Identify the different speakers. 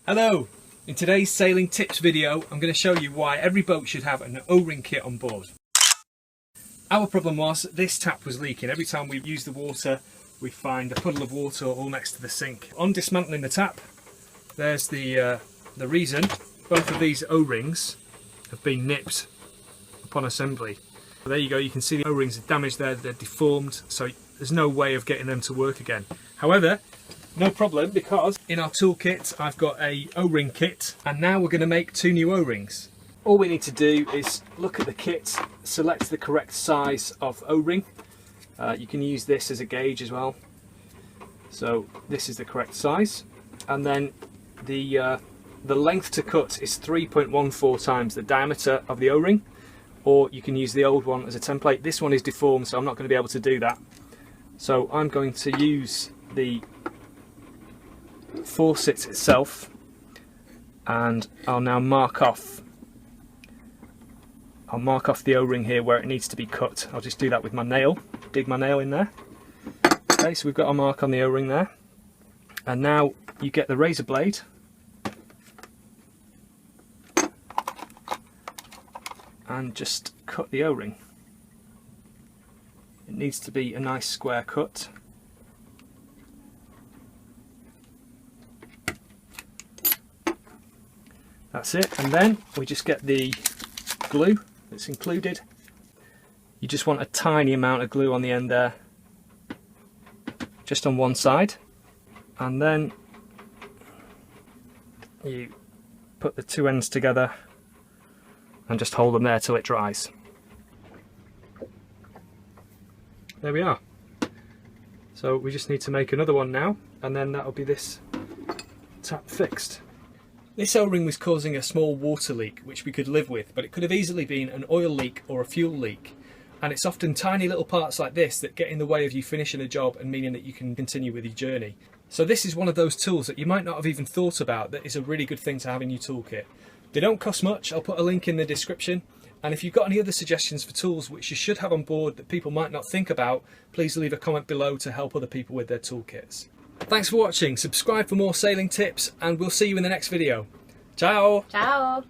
Speaker 1: Hello! In today's sailing tips video, I'm going to show you why every boat should have an O-ring kit on board. Our problem was this tap was leaking. Every time we use the water, we find a puddle of water all next to the sink. On dismantling the tap, there's the reason. Both of these O-rings have been nipped upon assembly. So there you go, you can see the O-rings are damaged there, they're deformed, so there's no way of getting them to work again. However, no problem, because in our toolkit I've got a O-ring kit, and now we're going to make 2 new O-rings. All we need to do is look at the kit, select the correct size of O-ring. You can use this as a gauge as well. So this is the correct size, and then the length to cut is 3.14 times the diameter of the O-ring, or you can use the old one as a template. This one is deformed, so I'm not going to be able to do that. So I'm going to use the faucet itself, and I'll now mark off the O-ring here where it needs to be cut. I'll just do that with my nail, dig my nail in there. Okay, so we've got a mark on the O-ring there, and now you get the razor blade and just cut the O-ring. It needs to be a nice square cut. That's it, and then we just get the glue that's included. You just want a tiny amount of glue on the end there, just on one side, and then you put the 2 ends together and just hold them there till it dries. There we are. So we just need to make another one now, and then that'll be this tap fixed. This O-ring was causing a small water leak, which we could live with, but it could have easily been an oil leak or a fuel leak. And it's often tiny little parts like this that get in the way of you finishing a job and meaning that you can continue with your journey. So this is one of those tools that you might not have even thought about that is a really good thing to have in your toolkit. They don't cost much. I'll put a link in the description. And if you've got any other suggestions for tools which you should have on board that people might not think about, please leave a comment below to help other people with their toolkits. Thanks for watching, subscribe for more sailing tips, and we'll see you in the next video. Ciao!
Speaker 2: Ciao!